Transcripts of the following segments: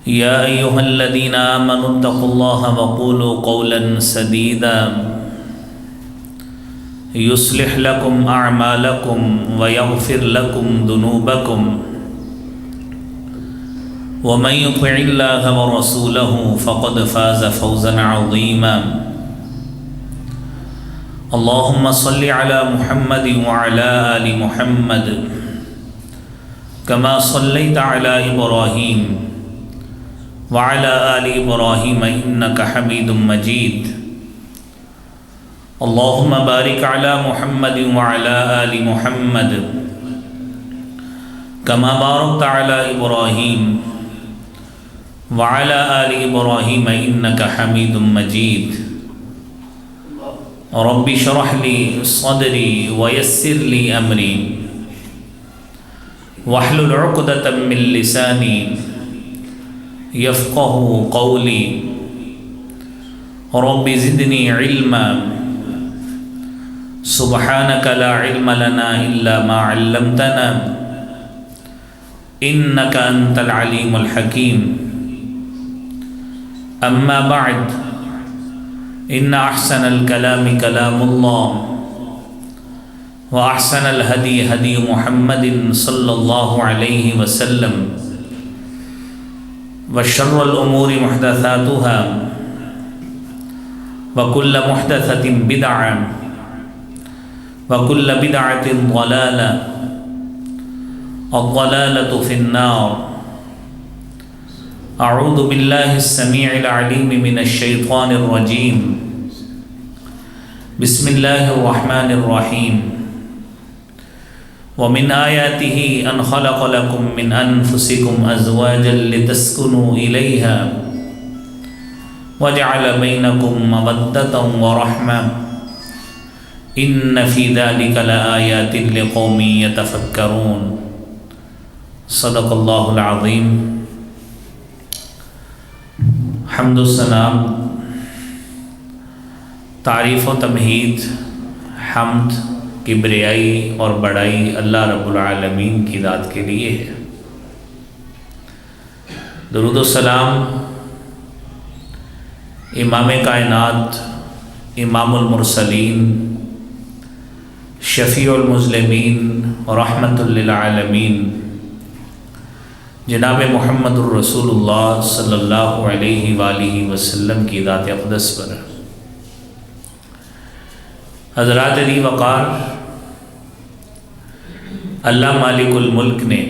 يا أيها الذين آمنوا اتقوا الله وقولوا قولا سديدا يصلح لكم أعمالكم ويغفر لكم ذنوبكم ومن يطع الله ورسوله فقد فاز فوزا عظيما اللهم صل على محمد وعلى آل محمد كما صليت على إبراهيم وعلى آل إبراهيم إنك حميد مجيد اللهم بارك على محمد وعلى آل محمد كما باركت على إبراهيم وعلى آل إبراهيم إنك حميد مجيد رب اشرح لي صدري ويسر لي أمري واحلل عقدة من لساني يفقه قولي رب زدني علما سبحانك لا علم لنا إلا ما علمتنا إنك أنت العليم الحكيم أما بعد إن أحسن الكلام كلام الله وأحسن الهدي هدي محمد صلى الله عليه وسلم وشر الأمور محدثاتها وكل محدثة بدعة وكل بدعة ضلالة الضلالة في النار أعوذ بالله السميع العليم من الشيطان الرجيم بسم الله الرحمن الرحيم ومن آياته أن خلق لكم من أنفسكم أزواجا لتسكنوا إليها وجعل بينكم مودة ورحمة إن في ذلك لآيات لقوم يتفكرون صدق الله العظيم حمد و ثنا تعریف و تمہید حمد کبریائی اور بڑائی اللہ رب العالمین کی ذات کے لیے ہے۔ درود و سلام امام کائنات امام المرسلین شفیع المذنبین رحمت للعالمین جناب محمد الرسول اللہ صلی اللہ علیہ وآلہ وسلم کی ذات اقدس پر۔ حضرات علی وقار، اللہ مالک الملک نے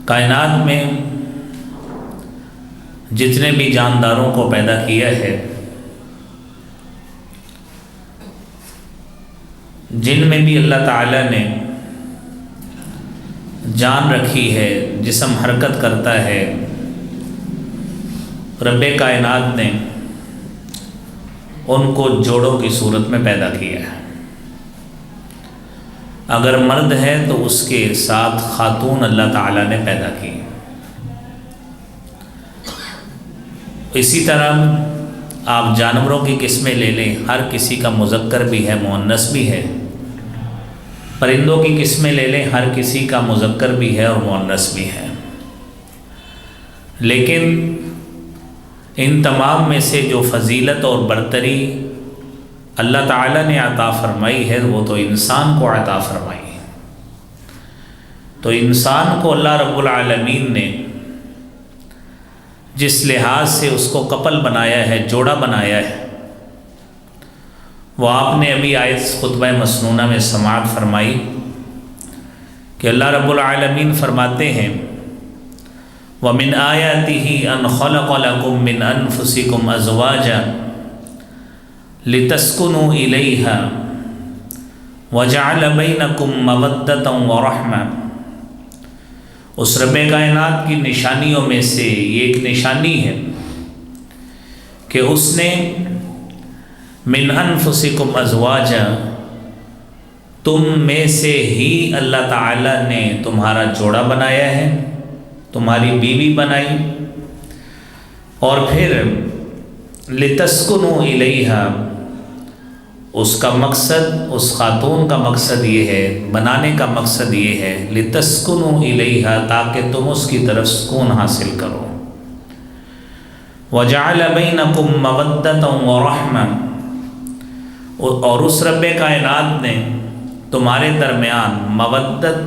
کائنات میں جتنے بھی جانداروں کو پیدا کیا ہے، جن میں بھی اللہ تعالیٰ نے جان رکھی ہے، جسم حرکت کرتا ہے، رب کائنات نے ان کو جوڑوں کی صورت میں پیدا کیا ہے۔ اگر مرد ہے تو اس کے ساتھ خاتون اللہ تعالیٰ نے پیدا کی۔ اسی طرح آپ جانوروں کی قسمیں لے لیں، ہر کسی کا مذکر بھی ہے، مؤنث بھی ہے۔ پرندوں کی قسمیں لے لیں، ہر کسی کا مذکر بھی ہے اور مؤنث بھی ہے۔ لیکن ان تمام میں سے جو فضیلت اور برتری اللہ تعالیٰ نے عطا فرمائی ہے وہ تو انسان کو عطا فرمائی ہے۔ تو انسان کو اللہ رب العالمین نے جس لحاظ سے اس کو کپل بنایا ہے، جوڑا بنایا ہے، وہ آپ نے ابھی آیت خطبہ مسنونہ میں سماعت فرمائی کہ اللہ رب العالمین فرماتے ہیں وَمِنْ آيَاتِهِ أَنْ خَلَقَ لَكُم مِّنْ أَنفُسِكُمْ أَزْوَاجًا لِتَسْكُنُوا إِلَيْهَا وَجَعَلَ بَيْنَكُم مَّوَدَّةً وَرَحْمَةً۔ اس رب کائنات کی نشانیوں میں سے یہ ایک نشانی ہے کہ اس نے من انفسکم ازواجا، تم میں سے ہی اللہ تعالیٰ نے تمہارا جوڑا بنایا ہے، تمہاری بیوی بنائی، اور پھر لتسکنوا الیہا، اس کا مقصد، اس خاتون کا مقصد یہ ہے، بنانے کا مقصد یہ ہے لِتَسْكُنُوا إِلَيْهَا، تاکہ تم اس کی طرف سکون حاصل کرو۔ وَجَعَلَ بَيْنَكُمْ مَوَدَّةً وَرَحْمَةً، اور اس رب کائنات نے تمہارے درمیان مودت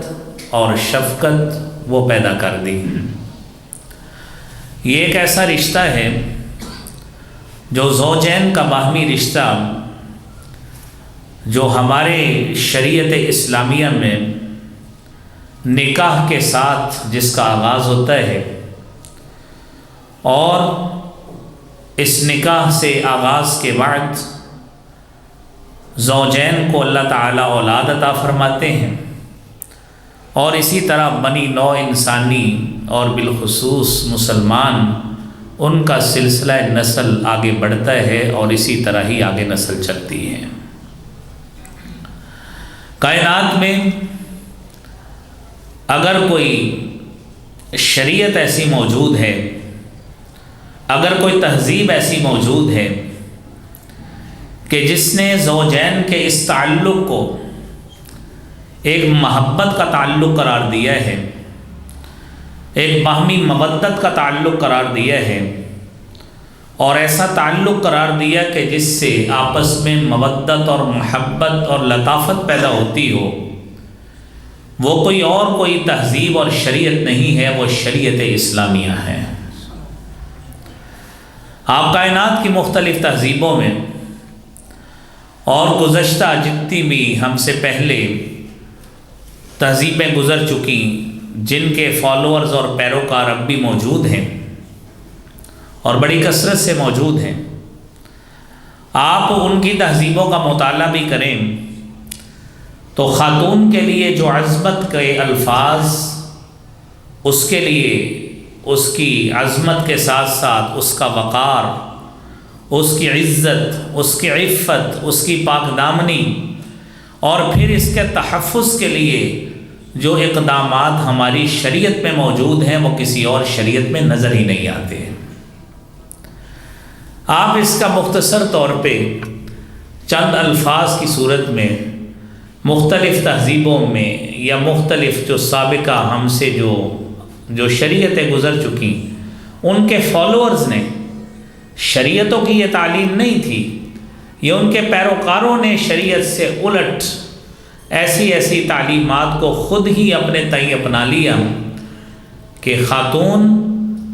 اور شفقت وہ پیدا کر دی۔ یہ ایک ایسا رشتہ ہے جو زوجین کا باہمی رشتہ، جو ہمارے شریعت اسلامیہ میں نکاح کے ساتھ جس کا آغاز ہوتا ہے، اور اس نکاح سے آغاز کے بعد زوجین کو اللہ تعالیٰ اولاد عطا فرماتے ہیں، اور اسی طرح بنی نوع انسانی اور بالخصوص مسلمان، ان کا سلسلہ نسل آگے بڑھتا ہے اور اسی طرح ہی آگے نسل چلتی ہے۔ کائنات میں اگر کوئی شریعت ایسی موجود ہے، اگر کوئی تہذیب ایسی موجود ہے کہ جس نے زوجین کے اس تعلق کو ایک محبت کا تعلق قرار دیا ہے، ایک باہمی مودت کا تعلق قرار دیا ہے، اور ایسا تعلق قرار دیا کہ جس سے آپس میں مودت اور محبت اور لطافت پیدا ہوتی ہو، وہ کوئی تہذیب اور شریعت نہیں ہے، وہ شریعت اسلامیہ ہے۔ آپ کائنات کی مختلف تہذیبوں میں اور گزشتہ جتنی بھی ہم سے پہلے تہذیبیں گزر چکی، جن کے فالوورز اور پیروکار اب بھی موجود ہیں اور بڑی کثرت سے موجود ہیں، آپ ان کی تہذیبوں کا مطالعہ بھی کریں تو خاتون کے لیے جو عظمت کے الفاظ، اس کے لیے اس کی عظمت کے ساتھ ساتھ اس کا وقار، اس کی عزت، اس کی عفت، اس کی پاک دامنی، اور پھر اس کے تحفظ کے لیے جو اقدامات ہماری شریعت میں موجود ہیں، وہ کسی اور شریعت میں نظر ہی نہیں آتے۔ آپ اس کا مختصر طور پہ چند الفاظ کی صورت میں مختلف تہذیبوں میں یا مختلف جو سابقہ ہم سے جو شریعتیں گزر چکی، ان کے فالوورز نے، شریعتوں کی یہ تعلیم نہیں تھی، یہ ان کے پیروکاروں نے شریعت سے الٹ ایسی تعلیمات کو خود ہی اپنے تئیں اپنا لیا کہ خاتون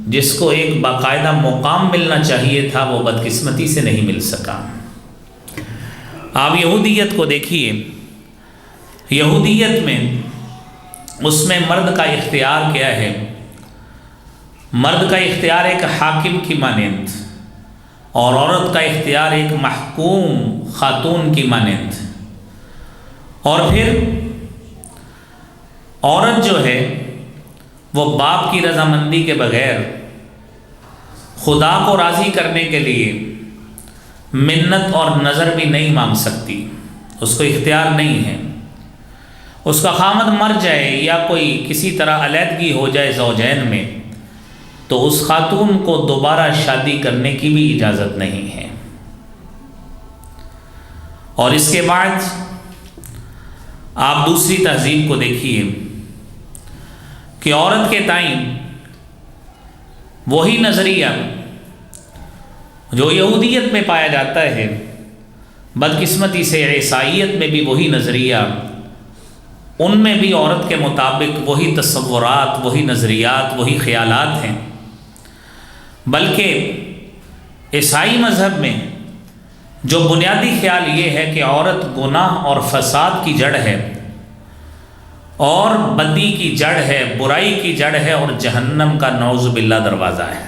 جس کو ایک باقاعدہ مقام ملنا چاہیے تھا، وہ بدقسمتی سے نہیں مل سکا۔ آپ یہودیت کو دیکھیے، یہودیت میں اس میں مرد کا اختیار کیا ہے؟ مرد کا اختیار ایک حاکم کی مانند، اور عورت کا اختیار ایک محکوم خاتون کی مانند۔ اور پھر عورت جو ہے وہ باپ کی رضامندی کے بغیر خدا کو راضی کرنے کے لیے منت اور نظر بھی نہیں مانگ سکتی، اس کو اختیار نہیں ہے۔ اس کا خامد مر جائے یا کوئی کسی طرح علیحدگی ہو جائے زوجین میں، تو اس خاتون کو دوبارہ شادی کرنے کی بھی اجازت نہیں ہے۔ اور اس کے بعد آپ دوسری تہذیب کو دیکھیے کہ عورت کے تئیں وہی نظریہ جو یہودیت میں پایا جاتا ہے، بدقسمتی سے عیسائیت میں بھی وہی نظریہ، ان میں بھی عورت کے مطابق وہی تصورات، وہی نظریات، وہی خیالات ہیں۔ بلکہ عیسائی مذہب میں جو بنیادی خیال یہ ہے کہ عورت گناہ اور فساد کی جڑ ہے، اور بدی کی جڑ ہے، برائی کی جڑ ہے، اور جہنم کا نعوذ باللہ دروازہ ہے۔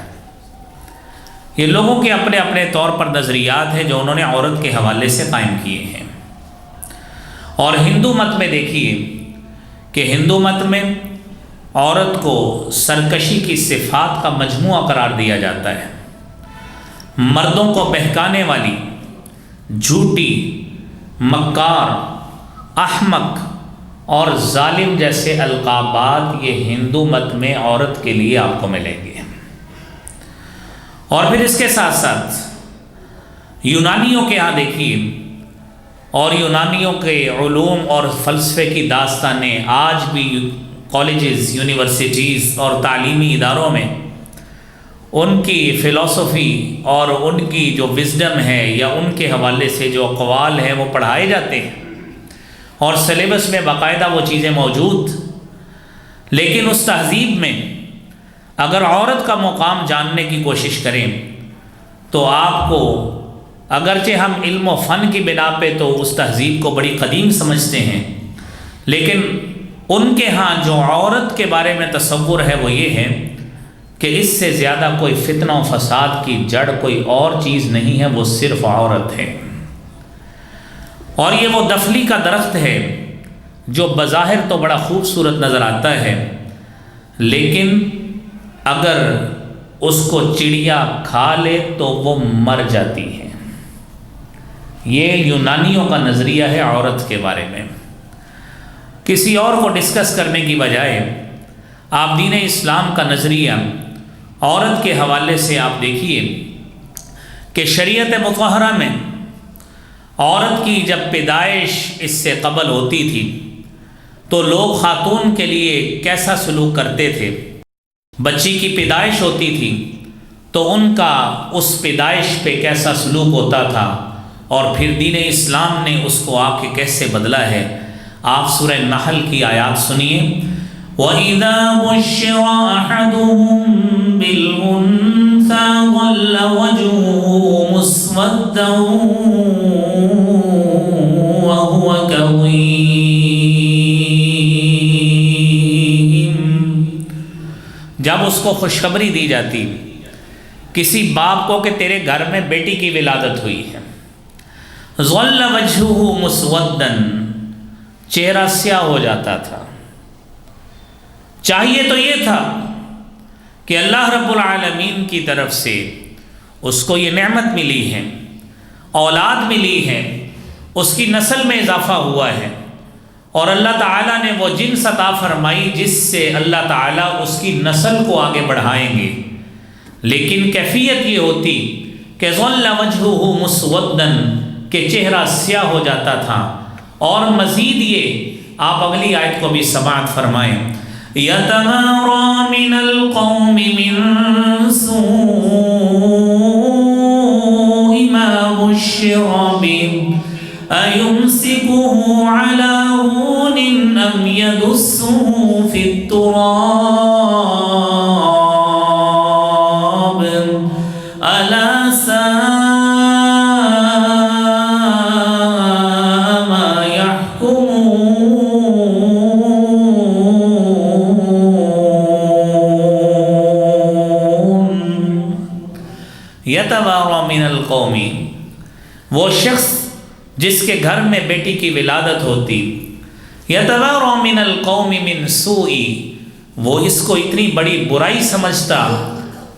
یہ لوگوں کے اپنے اپنے طور پر نظریات ہیں جو انہوں نے عورت کے حوالے سے قائم کیے ہیں۔ اور ہندو مت میں دیکھیے کہ ہندو مت میں عورت کو سرکشی کی صفات کا مجموعہ قرار دیا جاتا ہے۔ مردوں کو بہکانے والی، جھوٹی، مکار، احمق اور ظالم جیسے القابات یہ ہندو مت میں عورت کے لیے آپ کو ملیں گے۔ اور پھر اس کے ساتھ ساتھ یونانیوں کے ہاں دیکھیے اور یونانیوں کے علوم اور فلسفے کی داستانیں آج بھی کالجز، یونیورسٹیز اور تعلیمی اداروں میں ان کی فلسفی اور ان کی جو وزڈم ہے یا ان کے حوالے سے جو اقوال ہیں وہ پڑھائے جاتے ہیں، اور سلیبس میں باقاعدہ وہ چیزیں موجود. لیکن اس تہذیب میں اگر عورت کا مقام جاننے کی کوشش کریں تو آپ کو، اگرچہ ہم علم و فن کی بنا پہ تو اس تہذیب کو بڑی قدیم سمجھتے ہیں، لیکن ان کے ہاں جو عورت کے بارے میں تصور ہے وہ یہ ہے کہ اس سے زیادہ کوئی فتنہ و فساد کی جڑ کوئی اور چیز نہیں ہے، وہ صرف عورت ہے. اور یہ وہ دفلی کا درخت ہے جو بظاہر تو بڑا خوبصورت نظر آتا ہے، لیکن اگر اس کو چڑیا کھا لے تو وہ مر جاتی ہے. یہ یونانیوں کا نظریہ ہے عورت کے بارے میں. کسی اور کو ڈسکس کرنے کی بجائے آپ دین اسلام کا نظریہ عورت کے حوالے سے آپ دیکھیے کہ شریعت مطہرہ میں عورت کی جب پیدائش اس سے قبل ہوتی تھی تو لوگ خاتون کے لیے کیسا سلوک کرتے تھے. بچی کی پیدائش ہوتی تھی تو ان کا اس پیدائش پہ کیسا سلوک ہوتا تھا، اور پھر دین اسلام نے اس کو آ کے کیسے بدلا ہے. آپ سورہ نحل کی آیات سنیے. وَإِذَا بُشِّرَ أَحَدُهُم بِالْأُنثَىٰ ظَلَّ وَجْهُهُ مُسْوَدًّا وَهُوَ كَظِيمٌ. جب اس کو خوشخبری دی جاتی کسی باپ کو کہ تیرے گھر میں بیٹی کی ولادت ہوئی ہے، ظل وجہہ مسودن، چہرہ سیاہ ہو جاتا تھا. چاہیے تو یہ تھا کہ اللہ رب العالمین کی طرف سے اس کو یہ نعمت ملی ہے، اولاد ملی ہے، اس کی نسل میں اضافہ ہوا ہے، اور اللہ تعالیٰ نے وہ جنس عطا فرمائی جس سے اللہ تعالیٰ اس کی نسل کو آگے بڑھائیں گے. لیکن کیفیت یہ ہوتی کہ ظل وجہہ مسودن، کہ چہرہ سیاہ ہو جاتا تھا. اور مزید یہ آپ اگلی آیت کو بھی سماعت فرمائیں. یتوارا من القوم من سوء ما بشر به ایمسکه علی هون ام یدسه فی التراب الا یتوارا من القوم، وہ شخص جس کے گھر میں بیٹی کی ولادت ہوتی، یتوارا من القوم من سوء، وہ اس کو اتنی بڑی برائی سمجھتا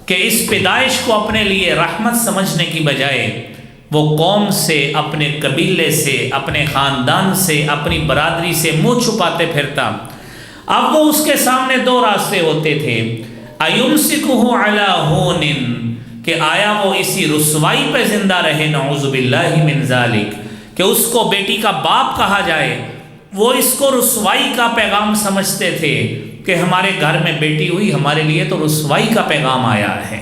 کہ اس پیدائش کو اپنے لیے رحمت سمجھنے کی بجائے وہ قوم سے، اپنے قبیلے سے، اپنے خاندان سے، اپنی برادری سے منہ چھپاتے پھرتا. اب وہ اس کے سامنے دو راستے ہوتے تھے. ایمسکہ علی ہون، کہ آیا وہ اسی رسوائی پہ زندہ رہے، نعوذ باللہ من ذالک، کہ اس کو بیٹی کا باپ کہا جائے. وہ اس کو رسوائی کا پیغام سمجھتے تھے کہ ہمارے گھر میں بیٹی ہوئی، ہمارے لیے تو رسوائی کا پیغام آیا ہے،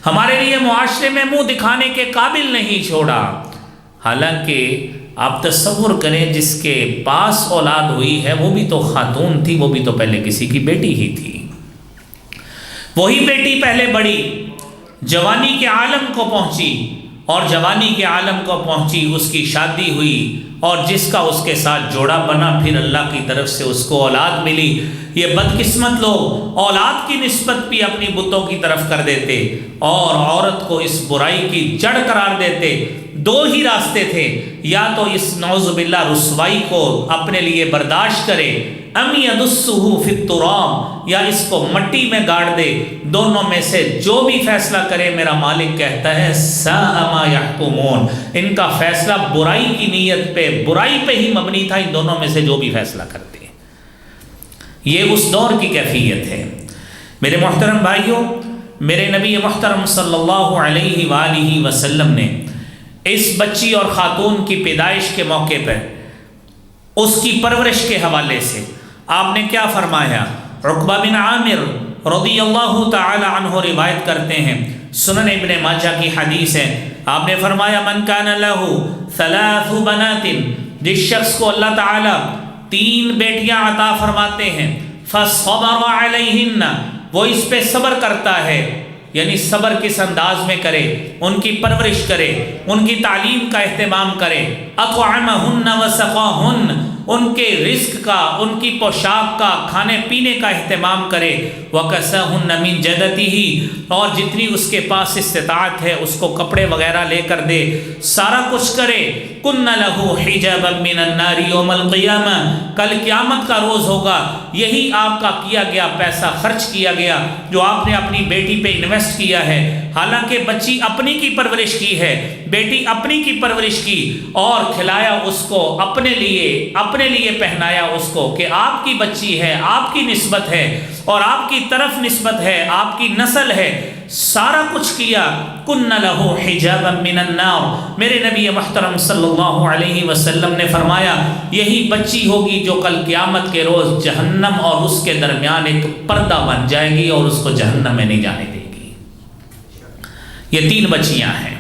ہمارے لیے معاشرے میں منہ دکھانے کے قابل نہیں چھوڑا. حالانکہ آپ تصور کریں جس کے پاس اولاد ہوئی ہے وہ بھی تو خاتون تھی، وہ بھی تو پہلے کسی کی بیٹی ہی تھی. وہی بیٹی پہلے بڑی، جوانی کے عالم کو پہنچی، اور جوانی کے عالم کو پہنچی اس کی شادی ہوئی، اور جس کا اس کے ساتھ جوڑا بنا، پھر اللہ کی طرف سے اس کو اولاد ملی. یہ بدقسمت لوگ اولاد کی نسبت بھی اپنی بتوں کی طرف کر دیتے اور عورت کو اس برائی کی جڑ قرار دیتے. دو ہی راستے تھے، یا تو اس نعوذ باللہ رسوائی کو اپنے لیے برداشت کرے، ام یدسہ فی التراب، یا اس کو مٹی میں گاڑ دے. دونوں میں سے جو بھی فیصلہ کرے میرا مالک کہتا ہے ساء ما یحکمون، ان کا فیصلہ برائی کی نیت پہ، برائی پہ ہی مبنی تھا. ان دونوں میں سے جو بھی فیصلہ کرتے، یہ اس دور کی کیفیت ہے. میرے محترم بھائیوں، میرے نبی محترم صلی اللہ علیہ وآلہ وسلم نے اس بچی اور خاتون کی پیدائش کے موقع پر اس کی پرورش کے حوالے سے آپ نے کیا فرمایا؟ عقبہ بن عامر رضی اللہ تعالی عنہ روایت کرتے ہیں، سنن ابن ماجہ کی حدیث ہے، آپ نے فرمایا من کان لہ ثلاث بنات، جس شخص کو اللہ تعالی 3 بیٹیاں عطا فرماتے ہیں، فصبر علیہن، وہ اس پہ صبر کرتا ہے، یعنی صبر کس انداز میں کرے، ان کی پرورش کرے، ان کی تعلیم کا اہتمام کرے، اطعمہن وسقاہن، ان کے رزق کا، ان کی پوشاک کا، کھانے پینے کا اہتمام کرے، وَكَسَاهُنَّ مِن جَدَتِهِ، اور جتنی اس کے پاس استطاعت ہے اس کو کپڑے وغیرہ لے کر دے، سارا کچھ کرے، كُنَّ لَهُ حِجَابًا مِّنَ النَّارِ يَوْمَ الْقِيَامَةِ، کل قیامت کا روز ہوگا، یہی آپ کا کیا گیا پیسہ خرچ کیا گیا جو آپ نے اپنی بیٹی پہ انویسٹ کیا ہے، حالانکہ بچی اپنی کی پرورش کی ہے، بیٹی اپنی کی پرورش کی، اور کھلایا اس کو اپنے لیے پہنایا اس کو کہ آپ کی بچی ہے، آپ کی نسبت ہے اور آپ کی طرف نسبت ہے، آپ کی نسل ہے، سارا کچھ کیا۔ کن لہ حجابا من النار، میرے نبی محترم صلی اللہ علیہ وسلم نے فرمایا یہی بچی ہوگی جو کل قیامت کے روز جہنم اور اس کے درمیان ایک پردہ بن جائے گی اور اس کو جہنم میں نہیں جانے دے گی۔ یہ 3 بچیاں ہیں۔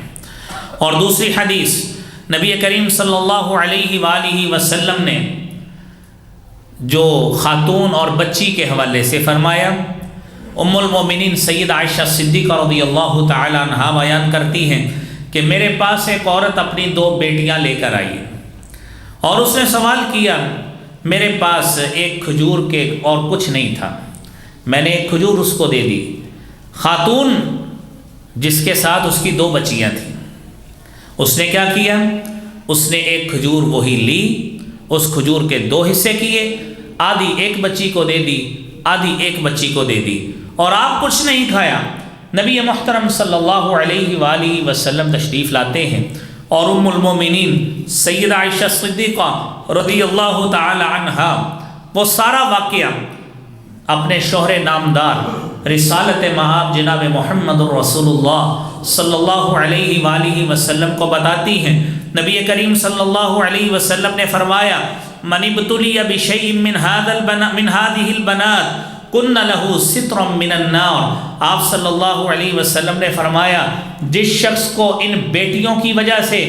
اور دوسری حدیث نبی کریم صلی اللہ علیہ وآلہ وسلم نے جو خاتون اور بچی کے حوالے سے فرمایا، ام المومنین سید عائشہ صدیقہ رضی اللہ تعالی عنہا بیان کرتی ہیں کہ میرے پاس ایک عورت اپنی 2 بیٹیاں لے کر آئی اور اس نے سوال کیا، میرے پاس ایک کھجور کے اور کچھ نہیں تھا، میں نے ایک کھجور اس کو دے دی۔ خاتون جس کے ساتھ اس کی 2 بچیاں تھیں، اس نے کیا کیا؟ اس نے ایک کھجور وہی لی، اس کھجور کے 2 حصے کیے، آدھی ایک بچی کو دے دی، آدھی ایک بچی کو دے دی، اور آپ کچھ نہیں کھایا۔ نبی محترم صلی اللہ علیہ وآلہ وسلم تشریف لاتے ہیں اور ام المومنین سید عائشہ صدیقہ رضی اللہ تعالی عنہا وہ سارا واقعہ اپنے شوہر نامدار رسالت مآب جناب محمد رسول اللہ صلی اللہ علیہ وآلہ وسلم کو بتاتی ہیں۔ نبی کریم صلی اللہ علیہ وسلم نے فرمایا من ابتلی بشیء من هذه البنات کن لہ سترا من النار، آپ صلی اللہ علیہ وسلم نے فرمایا جس شخص کو ان بیٹیوں کی وجہ سے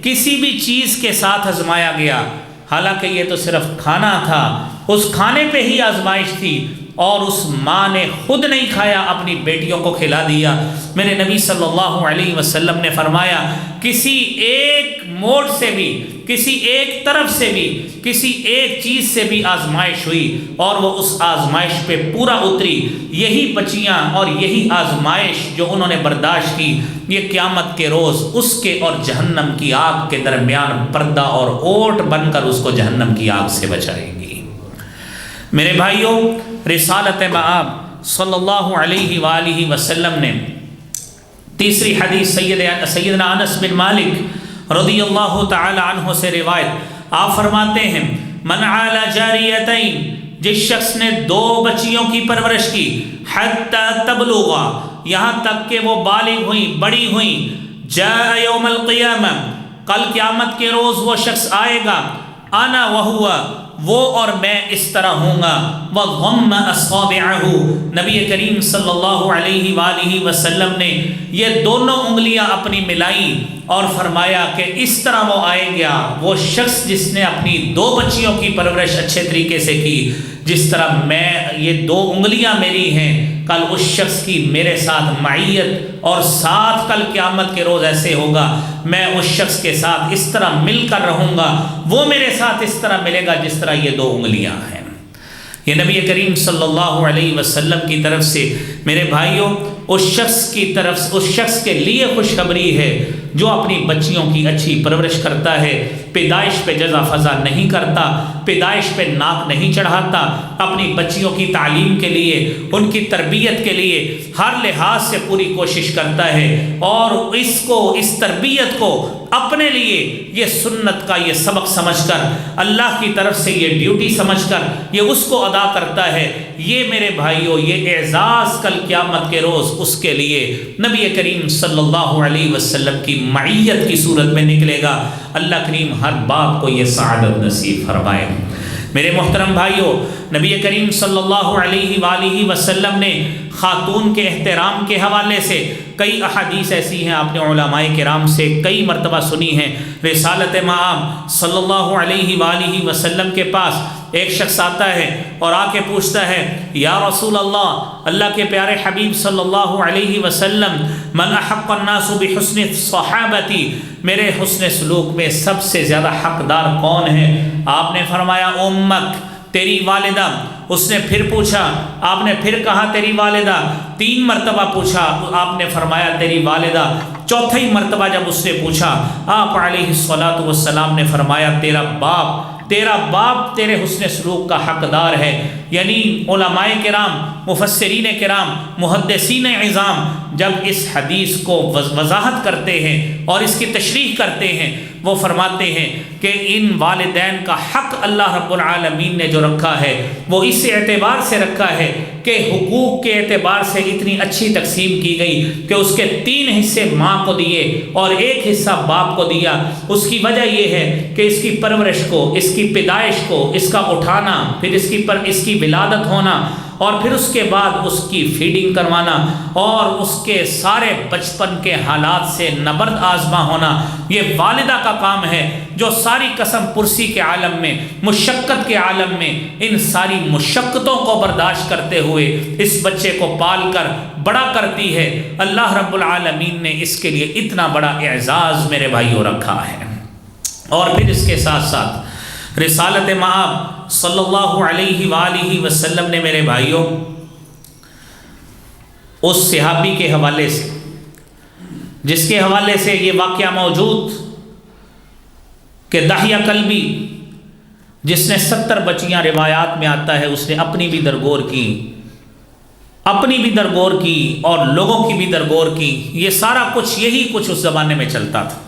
کسی بھی چیز کے ساتھ آزمایا گیا، حالانکہ یہ تو صرف کھانا تھا، اس کھانے پہ ہی آزمائش تھی، اور اس ماں نے خود نہیں کھایا، اپنی بیٹیوں کو کھلا دیا، میرے نبی صلی اللہ علیہ وسلم نے فرمایا کسی ایک موڑ سے بھی، کسی ایک طرف سے بھی، کسی ایک چیز سے بھی آزمائش ہوئی اور وہ اس آزمائش پہ پورا اتری، یہی بچیاں اور یہی آزمائش جو انہوں نے برداشت کی، یہ قیامت کے روز اس کے اور جہنم کی آگ کے درمیان پردہ اور اوٹ بن کر اس کو جہنم کی آگ سے بچائے گی۔ میرے بھائیوں، رسالت مآب صلی اللہ علیہ وآلہ وسلم نے تیسری حدیث سیدنا انس بن مالک رضی اللہ تعالی عنہ سے روایت، آپ فرماتے ہیں من عال جاریتین، جس شخص نے 2 بچیوں کی پرورش کی، حتی تبلغا، یہاں تک کہ وہ بالغ ہوئیں، بڑی ہوئیں، جاء یوم القیامہ، کل قیامت کے روز وہ شخص آئے گا، انا وہو، وہ اور میں اس طرح ہوں گا، وَضَمَّ أَصَابِعَهُ، نبی کریم صلی اللہ علیہ وآلہ وسلم نے یہ دونوں انگلیاں اپنی ملائی اور فرمایا کہ اس طرح وہ آئے گا، وہ شخص جس نے اپنی 2 بچیوں کی پرورش اچھے طریقے سے کی، جس طرح میں یہ 2 انگلیاں میری ہیں، کل اس شخص کی میرے ساتھ معیت اور ساتھ کل قیامت کے روز ایسے ہوگا، میں اس شخص کے ساتھ اس طرح مل کر رہوں گا، وہ میرے ساتھ اس طرح ملے گا جس طرح یہ 2 انگلیاں ہیں۔ یہ نبی کریم صلی اللہ علیہ وسلم کی طرف سے میرے بھائیوں اس شخص کے لیے خوشخبری ہے جو اپنی بچیوں کی اچھی پرورش کرتا ہے، پیدائش پہ جزا فضا نہیں کرتا، پیدائش پہ ناک نہیں چڑھاتا، اپنی بچیوں کی تعلیم کے لیے، ان کی تربیت کے لیے ہر لحاظ سے پوری کوشش کرتا ہے، اور اس تربیت کو اپنے لیے یہ سنت کا یہ سبق سمجھ کر، اللہ کی طرف سے یہ ڈیوٹی سمجھ کر یہ اس کو ادا کرتا ہے۔ یہ میرے بھائیوں یہ اعزاز کل قیامت کے روز اس کے لیے نبی کریم صلی اللہ علیہ وسلم کی معیت کی صورت میں نکلے گا۔ اللہ کریم ہر باپ کو یہ سعادت نصیب فرمائے۔ میرے محترم بھائیوں، نبی کریم صلی اللہ علیہ وآلہ وسلم نے خاتون کے احترام کے حوالے سے کئی احادیث ایسی ہیں، آپ نے علماء کرام سے کئی مرتبہ سنی ہیں۔ رسالت مآب صلی اللہ علیہ وآلہ وسلم کے پاس ایک شخص آتا ہے اور آ کے پوچھتا ہے، یا رسول اللہ، اللہ کے پیارے حبیب صلی اللہ علیہ وسلم، من احق الناس بحسن صحابتی، میرے حسن سلوک میں سب سے زیادہ حقدار کون ہے؟ آپ نے فرمایا امک، تیری والدہ۔ اس نے پھر پوچھا، آپ نے پھر کہا تیری والدہ، 3 مرتبہ پوچھا، آپ نے فرمایا تیری والدہ۔ چوتھی مرتبہ جب اس نے پوچھا، آپ علیہ الصلوۃ والسلام نے فرمایا تیرا باپ تیرے حسن سلوک کا حقدار ہے۔ یعنی علماء کرام، مفسرین کرام، محدثین عظام جب اس حدیث کو وضاحت کرتے ہیں اور اس کی تشریح کرتے ہیں، وہ فرماتے ہیں کہ ان والدین کا حق اللہ رب العالمین نے جو رکھا ہے وہ اس اعتبار سے رکھا ہے کہ حقوق کے اعتبار سے اتنی اچھی تقسیم کی گئی کہ اس کے 3 حصے ماں کو دیے اور 1 حصہ باپ کو دیا۔ اس کی وجہ یہ ہے کہ اس کی پرورش کو، اس کی پیدائش کو، اس کا اٹھانا، پھر اس کی ولادت ہونا، اور پھر اس کے بعد اس کی فیڈنگ کروانا اور اس کے سارے بچپن کے حالات سے نبرد آزما ہونا، یہ والدہ کا کام ہے، جو ساری قسم پرسی کے عالم میں، مشقت کے عالم میں ان ساری مشقتوں کو برداشت کرتے ہوئے اس بچے کو پال کر بڑا کرتی ہے۔ اللہ رب العالمین نے اس کے لیے اتنا بڑا اعزاز میرے بھائیوں رکھا ہے۔ اور پھر اس کے ساتھ ساتھ رسالت مآب صلی اللہ علیہ وآلہ وسلم نے میرے بھائیوں اس صحابی کے حوالے سے، جس کے حوالے سے یہ واقعہ موجود کہ دحیہ کلبی، جس نے 70 بچیاں روایات میں آتا ہے، اس نے اپنی بھی درگور کی اور لوگوں کی بھی درگور کی۔ یہ سارا کچھ یہی کچھ اس زمانے میں چلتا تھا۔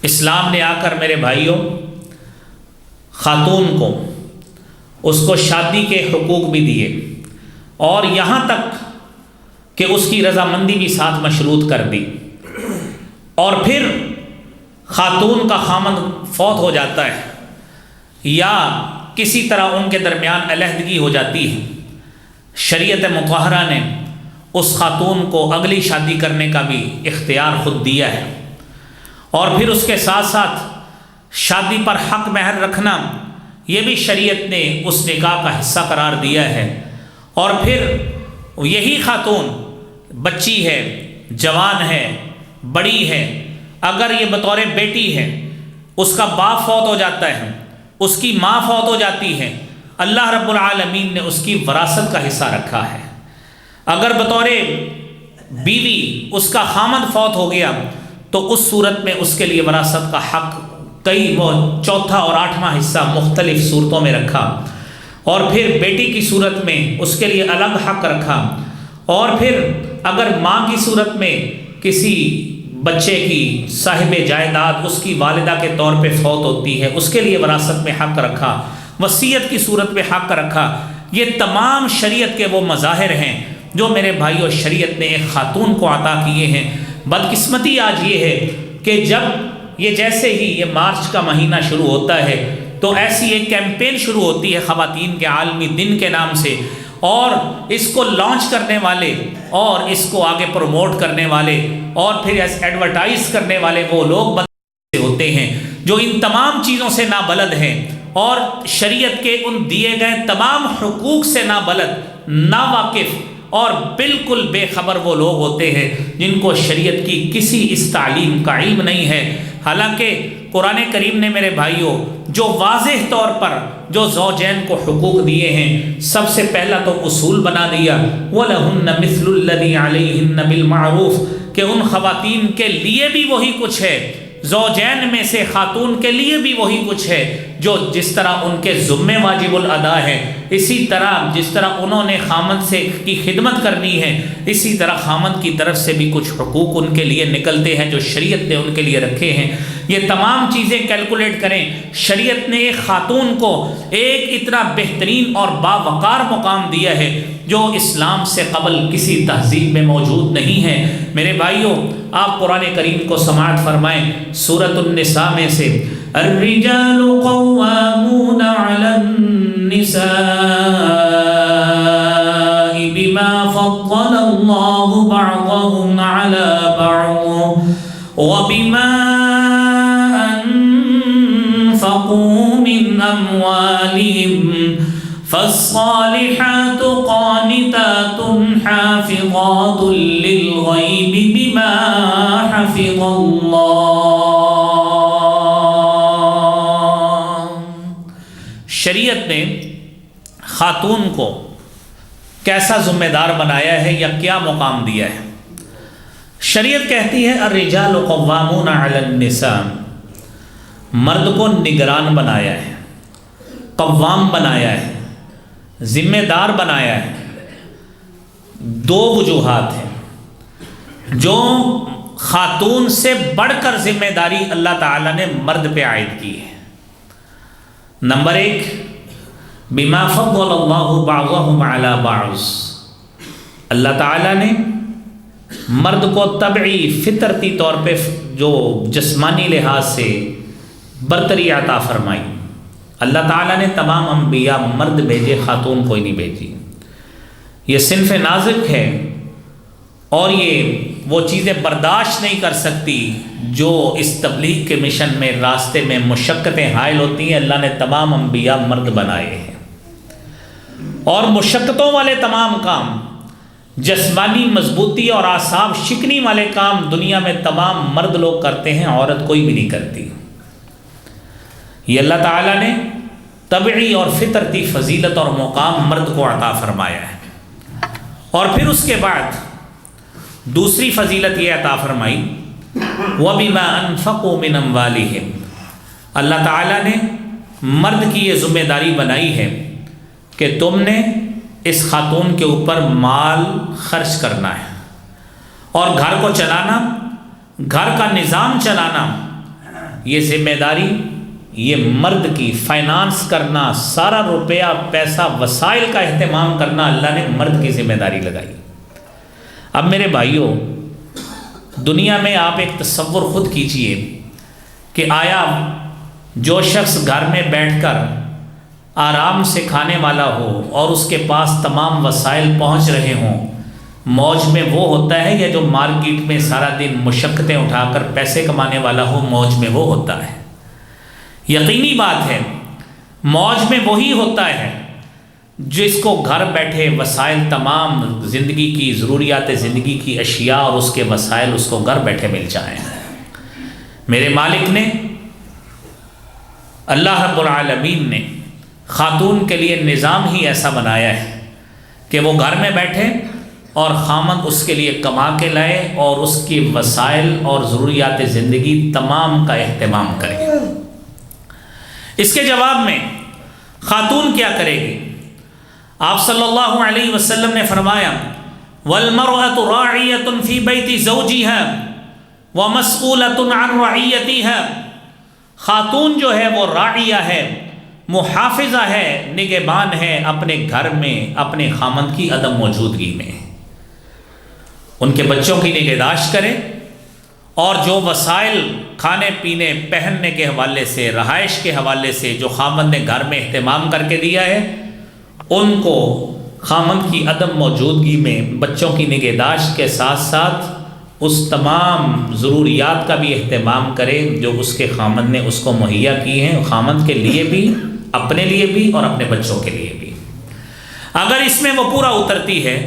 اسلام نے آ کر میرے بھائیوں خاتون کو، اس کو شادی کے حقوق بھی دیے اور یہاں تک کہ اس کی رضامندی بھی ساتھ مشروط کر دی۔ اور پھر خاتون کا خامند فوت ہو جاتا ہے یا کسی طرح ان کے درمیان علیحدگی ہو جاتی ہے، شریعت مطہرہ نے اس خاتون کو اگلی شادی کرنے کا بھی اختیار خود دیا ہے، اور پھر اس کے ساتھ ساتھ شادی پر حق مہر رکھنا یہ بھی شریعت نے اس نکاح کا حصہ قرار دیا ہے۔ اور پھر یہی خاتون بچی ہے، جوان ہے، بڑی ہے، اگر یہ بطور بیٹی ہے، اس کا باپ فوت ہو جاتا ہے، اس کی ماں فوت ہو جاتی ہے، اللہ رب العالمین نے اس کی وراثت کا حصہ رکھا ہے۔ اگر بطور بیوی اس کا خامند فوت ہو گیا تو اس صورت میں اس کے لیے وراثت کا حق کئی وہ 4تھا اور 8واں حصہ مختلف صورتوں میں رکھا، اور پھر بیٹی کی صورت میں اس کے لیے الگ حق رکھا، اور پھر اگر ماں کی صورت میں کسی بچے کی صاحب جائیداد اس کی والدہ کے طور پہ فوت ہوتی ہے، اس کے لیے وراثت میں حق رکھا، وصیت کی صورت میں حق رکھا۔ یہ تمام شریعت کے وہ مظاہر ہیں جو میرے بھائیوں شریعت نے ایک خاتون کو عطا کیے ہیں۔ بدقسمتی آج یہ ہے کہ جب یہ جیسے ہی یہ مارچ کا مہینہ شروع ہوتا ہے تو ایسی ایک کیمپین شروع ہوتی ہے خواتین کے عالمی دن کے نام سے، اور اس کو لانچ کرنے والے اور اس کو آگے پروموٹ کرنے والے اور پھر ایڈورٹائز کرنے والے وہ لوگ ہوتے ہیں جو ان تمام چیزوں سے نابلد ہیں اور شریعت کے ان دیے گئے تمام حقوق سے نابلد، ناواقف اور بالکل بے خبر وہ لوگ ہوتے ہیں جن کو شریعت کی کسی اس تعلیم کا علم نہیں ہے۔ حالانکہ قرآن کریم نے میرے بھائیوں جو واضح طور پر جو زوجین کو حقوق دیے ہیں، سب سے پہلا تو اصول بنا دیا وَلَهُنَّ مِثْلُ الَّذِي عَلَيْهِنَّ بِالْمَعْرُوفِ، کہ ان خواتین کے لیے بھی وہی کچھ ہے، زوجین میں سے خاتون کے لیے بھی وہی کچھ ہے جو جس طرح ان کے ذمے واجب الادا ہے، اسی طرح جس طرح انہوں نے خامند سے کی خدمت کرنی ہے، اسی طرح خامند کی طرف سے بھی کچھ حقوق ان کے لیے نکلتے ہیں جو شریعت نے ان کے لیے رکھے ہیں۔ یہ تمام چیزیں کیلکولیٹ کریں، شریعت نے ایک خاتون کو ایک اتنا بہترین اور باوقار مقام دیا ہے جو اسلام سے قبل کسی تہذیب میں موجود نہیں ہے۔ میرے بھائیوں، آپ قرآن کریم کو سماعت فرمائیں، سورۃ النساء میں سے الرجال قوامون علی النساء بما فضل اللہ بعضهم علی بعض وبما انفقوا من اموالهم فالصالحات قانتات حافظات للغیب بما حفظ اللہ۔ شریعت نے خاتون کو کیسا ذمہ دار بنایا ہے یا کیا مقام دیا ہے؟ شریعت کہتی ہے الرجال قوامون علی النساء، مرد کو نگران بنایا ہے، قوام بنایا ہے، ذمہ دار بنایا ہے۔ دو وجوہات ہیں جو خاتون سے بڑھ کر ذمہ داری اللہ تعالیٰ نے مرد پہ عائد کی ہے۔ نمبر ایک، بما فضل اللہ بعضهم علی بعض، اللہ تعالیٰ نے مرد کو طبعی فطرتی طور پہ جو جسمانی لحاظ سے برتری عطا فرمائی۔ اللہ تعالیٰ نے تمام انبیاء مرد بھیجے، خاتون کوئی نہیں بھیجی۔ یہ صنف نازک ہے اور یہ وہ چیزیں برداشت نہیں کر سکتی جو اس تبلیغ کے مشن میں راستے میں مشقتیں حائل ہوتی ہیں۔ اللہ نے تمام انبیاء مرد بنائے ہیں اور مشقتوں والے تمام کام، جسمانی مضبوطی اور اعصاب شکنی والے کام دنیا میں تمام مرد لوگ کرتے ہیں، عورت کوئی بھی نہیں کرتی۔ یہ اللہ تعالیٰ نے طبعی اور فطرتی فضیلت اور مقام مرد کو عطا فرمایا ہے۔ اور پھر اس کے بعد دوسری فضیلت یہ عطا فرمائی وَبِمَا أَنفَقُوا مِنْ أَمْوَالِهِمْ، اللہ تعالیٰ نے مرد کی یہ ذمہ داری بنائی ہے کہ تم نے اس خاتون کے اوپر مال خرچ کرنا ہے اور گھر کو چلانا، گھر کا نظام چلانا، یہ ذمہ داری یہ مرد کی، فائنانس کرنا، سارا روپیہ پیسہ وسائل کا اہتمام کرنا اللہ نے مرد کی ذمہ داری لگائی۔ اب میرے بھائیوں، دنیا میں آپ ایک تصور خود کیجئے کہ آیا جو شخص گھر میں بیٹھ کر آرام سے کھانے والا ہو اور اس کے پاس تمام وسائل پہنچ رہے ہوں، موج میں وہ ہوتا ہے یا جو مارکیٹ میں سارا دن مشقتیں اٹھا کر پیسے کمانے والا ہو، موج میں وہ ہوتا ہے؟ یقینی بات ہے موج میں وہی ہوتا ہے جس کو گھر بیٹھے وسائل، تمام زندگی کی ضروریات زندگی کی اشیاء اور اس کے وسائل اس کو گھر بیٹھے مل جائیں۔ میرے مالک نے، اللہ رب العالمین نے خاتون کے لیے نظام ہی ایسا بنایا ہے کہ وہ گھر میں بیٹھے اور خامند اس کے لیے کما کے لائے اور اس کی وسائل اور ضروریات زندگی تمام کا اہتمام کرے۔ اس کے جواب میں خاتون کیا کرے گی؟ آپ صلی اللہ علیہ وسلم نے فرمایا وَالْمَرْأَةُ رَاعِيَةٌ فِي بَيْتِ زَوْجِهَا وَمَسْئُولَةٌ عَنْ رَعِيَّتِهَا، خاتون جو ہے وہ راعیہ ہے، محافظہ ہے، نگہبان ہے اپنے گھر میں اپنے خامند کی عدم موجودگی میں، ان کے بچوں کی نگہداشت کرے اور جو وسائل کھانے پینے پہننے کے حوالے سے، رہائش کے حوالے سے جو خامند نے گھر میں اہتمام کر کے دیا ہے، ان کو خامند کی عدم موجودگی میں بچوں کی نگہداشت کے ساتھ ساتھ اس تمام ضروریات کا بھی اہتمام کرے جو اس کے خامند نے اس کو مہیا کی ہیں، خامند کے لیے بھی، اپنے لیے بھی اور اپنے بچوں کے لیے بھی۔ اگر اس میں وہ پورا اترتی ہے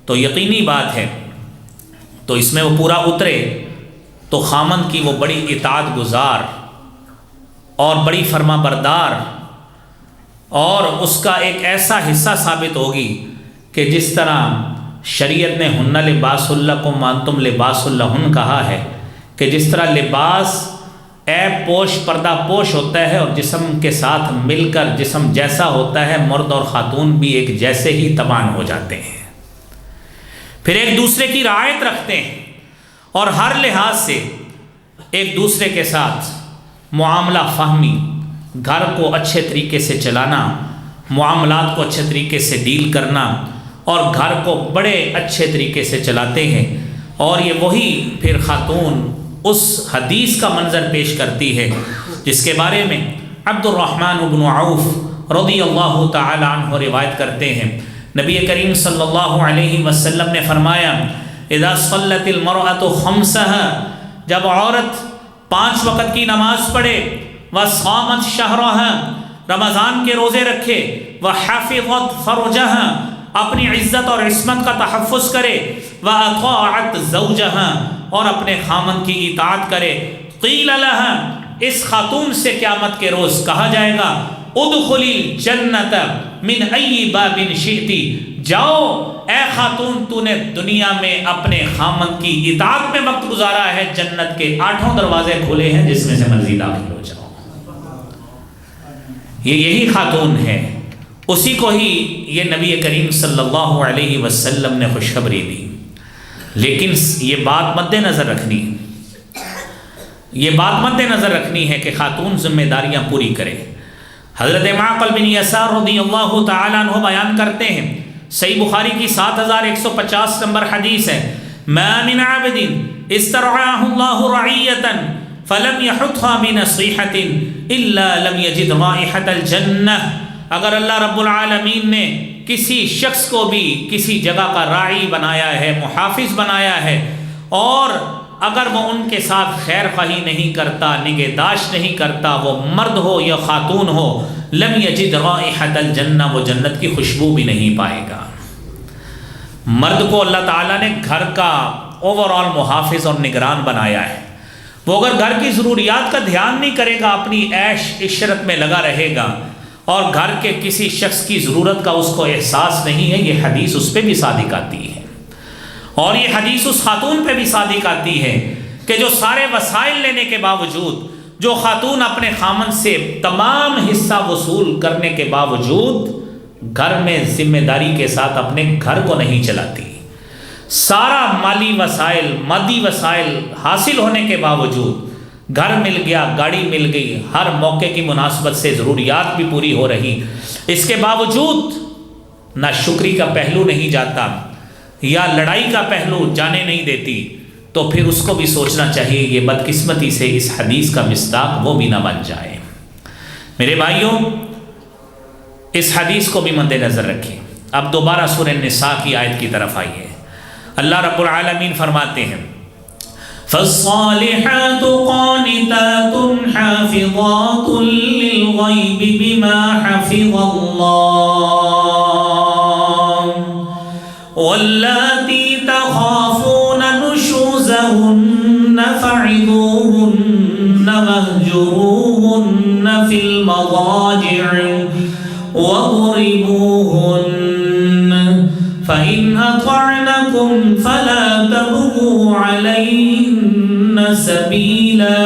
تو یقینی بات ہے، تو اس میں وہ پورا اترے تو خامند کی وہ بڑی اطاعت گزار اور بڑی فرما بردار اور اس کا ایک ایسا حصہ ثابت ہوگی کہ جس طرح شریعت نے ہن لباس لکم وانتم لباس لہن کہا ہے کہ جس طرح لباس عیب پوش پردہ پوش ہوتا ہے، اور جسم کے ساتھ مل کر جسم جیسا ہوتا ہے مرد اور خاتون بھی ایک جیسے ہی تبان ہو جاتے ہیں، پھر ایک دوسرے کی رعایت رکھتے ہیں اور ہر لحاظ سے ایک دوسرے کے ساتھ معاملہ فہمی، گھر کو اچھے طریقے سے چلانا، معاملات کو اچھے طریقے سے ڈیل کرنا، اور گھر کو بڑے اچھے طریقے سے چلاتے ہیں۔ اور یہ وہی پھر خاتون اس حدیث کا منظر پیش کرتی ہے جس کے بارے میں عبد الرحمن بن عوف رضی اللہ تعالی عنہ روایت کرتے ہیں، نبی کریم صلی اللہ علیہ وسلم نے فرمایا اذا صلت المرأة خمسها، جب عورت 5 وقت کی نماز پڑھے، وصامت شہرها، رمضان کے روزے رکھے، وحفظت فرجها، اپنی عزت اور عصمت کا تحفظ کرے، وَأَطَاعَتْ زَوْجَهَا، اور اپنے خامن کی اطاعت کرے، قِيلَ لَهَا، اس خاتون سے قیامت کے روز کہا جائے گا ادخلی الجنت من ای باب شئتی، جاؤ اے خاتون تو نے دنیا میں اپنے خامن کی اطاعت میں وقت گزارا ہے، جنت کے 8 دروازے کھلے ہیں جس میں سے مرضی داخل ہو جاؤ۔ یہی خاتون ہے، اسی کو ہی یہ نبی کریم صلی اللہ علیہ وسلم نے خوشخبری دی۔ لیکن یہ بات مد نظر رکھنی ہے کہ خاتون ذمہ داریاں پوری کرے۔ حضرت معقل بن یسار رضی اللہ تعالیٰ عنہ بیان کرتے ہیں، صحیح بخاری کی 7150 نمبر حدیث ہے، ما من عبد استرعاه الله رعیة فلم يحطها بنصیحة الا لم يجد رائحة الجنة، اگر اللہ رب العالمین نے کسی شخص کو بھی کسی جگہ کا راعی بنایا ہے، محافظ بنایا ہے، اور اگر وہ ان کے ساتھ خیر خواہی نہیں کرتا، نگہداشت نہیں کرتا، وہ مرد ہو یا خاتون ہو، لم یجد رائحۃ الجنہ، وہ جنت کی خوشبو بھی نہیں پائے گا۔ مرد کو اللہ تعالیٰ نے گھر کا اوورآل محافظ اور نگران بنایا ہے، وہ اگر گھر کی ضروریات کا دھیان نہیں کرے گا، اپنی عیش عشرت میں لگا رہے گا، اور گھر کے کسی شخص کی ضرورت کا اس کو احساس نہیں ہے، یہ حدیث اس پہ بھی صادق آتی ہے، اور یہ حدیث اس خاتون پہ بھی صادق آتی ہے کہ جو سارے وسائل لینے کے باوجود، جو خاتون اپنے خامن سے تمام حصہ وصول کرنے کے باوجود گھر میں ذمہ داری کے ساتھ اپنے گھر کو نہیں چلاتی، سارا مادی وسائل حاصل ہونے کے باوجود، گھر مل گیا، گاڑی مل گئی، ہر موقع کی مناسبت سے ضروریات بھی پوری ہو رہی، اس کے باوجود نہ شکری کا پہلو نہیں جاتا یا لڑائی کا پہلو جانے نہیں دیتی، تو پھر اس کو بھی سوچنا چاہیے یہ بدقسمتی سے اس حدیث کا مصداق وہ بھی نہ بن جائے۔ میرے بھائیوں، اس حدیث کو بھی مد نظر رکھیں۔ اب دوبارہ سورہ النساء کی آیت کی طرف آئیے۔ اللہ رب العالمین فرماتے ہیں فَالصَّالِحَاتُ قَانِتَاتٌ حَافِظَاتٌ لِلْغَيْبِ بِمَا حَفِظَ اللَّهُ وَاللَّاتِي تَخَافُونَ نُشُوزَهُنَّ فَعِظُوهُنَّ وَاهْجُرُوهُنَّ فِي الْمَضَاجِعِ وَاضْرِبُوهُنَّ فَإِنْ أَطَعْنَكُمْ فَلَا تَبْغُوا عَلَيْهِنَّ سَبِيلًا